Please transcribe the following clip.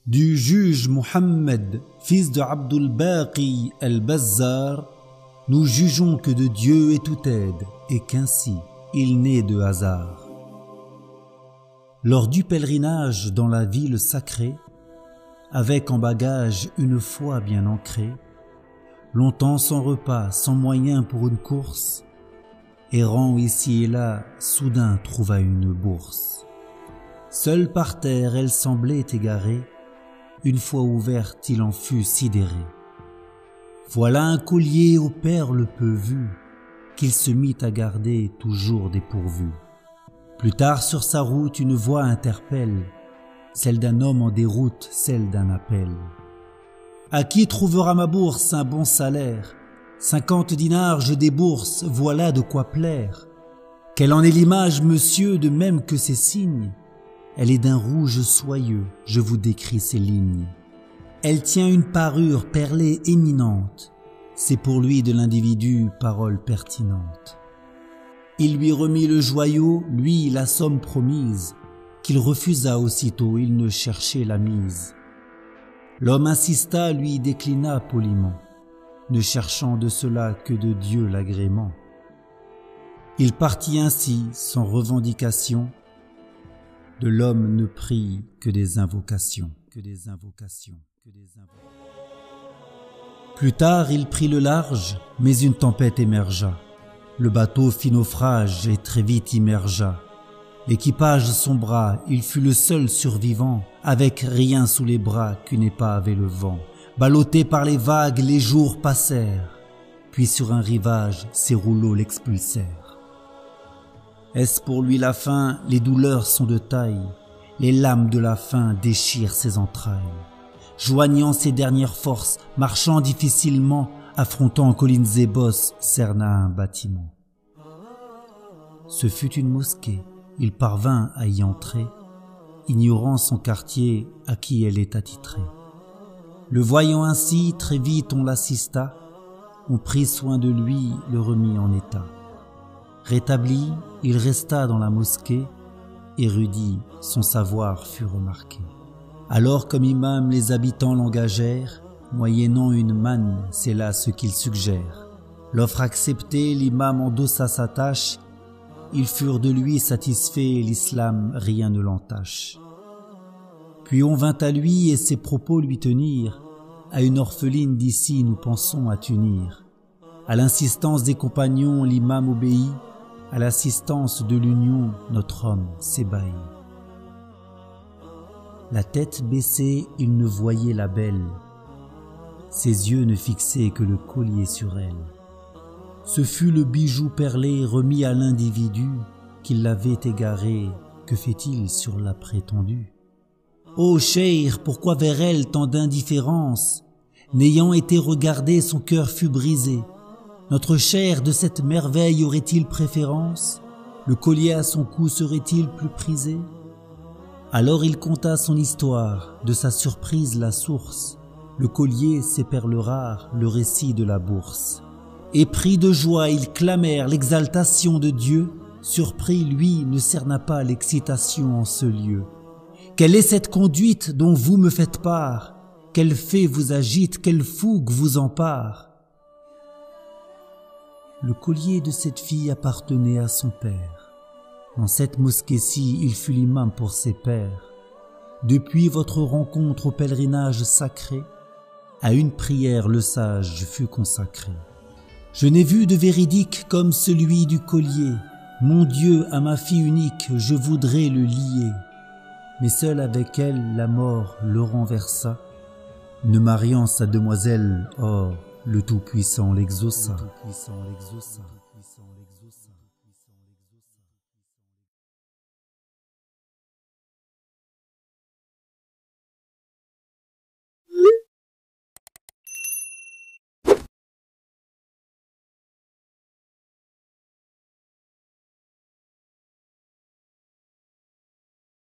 Du juge Muhammad, fils de Abdul Baqi al-Bazzar, nous jugeons que de Dieu est toute aide et qu'ainsi il n'est de hasard. Lors du pèlerinage dans la ville sacrée, avec en bagage une foi bien ancrée, longtemps sans repas, sans moyen pour une course, errant ici et là, soudain trouva une bourse. Seule par terre elle semblait égarée, une fois ouverte il en fut sidéré. Voilà un collier aux perles peu vues, qu'il se mit à garder toujours dépourvu. Plus tard sur sa route une voix interpelle, celle d'un homme en déroute, celle d'un appel. À qui trouvera ma bourse un bon salaire? 50 dinars je débourse, voilà de quoi plaire. Quelle en est l'image, monsieur, de même que ses signes? Elle est d'un rouge soyeux, je vous décris ses lignes. Elle tient une parure perlée éminente, c'est pour lui de l'individu parole pertinente. Il lui remit le joyau, lui la somme promise, qu'il refusa aussitôt, il ne cherchait la mise. L'homme insista, lui déclina poliment, ne cherchant de cela que de Dieu l'agrément. Il partit ainsi, sans revendication, de l'homme ne prit que des invocations, Plus tard il prit le large, mais une tempête émergea. Le bateau fit naufrage et très vite immergea. L'équipage sombra, il fut le seul survivant, avec rien sous les bras qu'une épave et le vent. Ballotté par les vagues, les jours passèrent, puis sur un rivage, ses rouleaux l'expulsèrent. Est-ce pour lui la fin? Les douleurs sont de taille, les lames de la faim déchirent ses entrailles. Joignant ses dernières forces, marchant difficilement, affrontant collines et bosses, cerna un bâtiment. Ce fut une mosquée, il parvint à y entrer, ignorant son quartier à qui elle est attitrée. Le voyant ainsi, très vite on l'assista, on prit soin de lui, le remit en état. Rétabli, il resta dans la mosquée, érudit, son savoir fut remarqué. Alors comme imam les habitants l'engagèrent, moyennant une manne, c'est là ce qu'il suggère. L'offre acceptée, l'imam endossa sa tâche, ils furent de lui satisfaits, l'islam rien ne l'entache. Puis on vint à lui et ses propos lui tenir, à une orpheline d'ici nous pensons à t'unir. À l'insistance des compagnons, l'imam obéit, à l'assistance de l'union, notre homme s'ébahit. La tête baissée, il ne voyait la belle, ses yeux ne fixaient que le collier sur elle. Ce fut le bijou perlé remis à l'individu qui l'avait égaré, que fait-il sur la prétendue? Ô cheikh, pourquoi vers elle tant d'indifférence? N'ayant été regardé, son cœur fut brisé. Notre cher de cette merveille aurait-il préférence? Le collier à son cou serait-il plus prisé? Alors il conta son histoire, de sa surprise la source, le collier, ses perles rares, le récit de la bourse. Épris de joie, ils clamèrent l'exaltation de Dieu, surpris, lui, ne cerna pas l'excitation en ce lieu. Quelle est cette conduite dont vous me faites part? Quel fait vous agite, quelle fougue vous empare? Le collier de cette fille appartenait à son père. Dans cette mosquée-ci, il fut l'imam pour ses pairs. Depuis votre rencontre au pèlerinage sacré, à une prière le sage fut consacré. Je n'ai vu de véridique comme celui du collier. Mon Dieu, à ma fille unique, je voudrais le lier. Mais seul avec elle, la mort le renversa, ne mariant sa demoiselle, or, le Tout-Puissant l'exauça.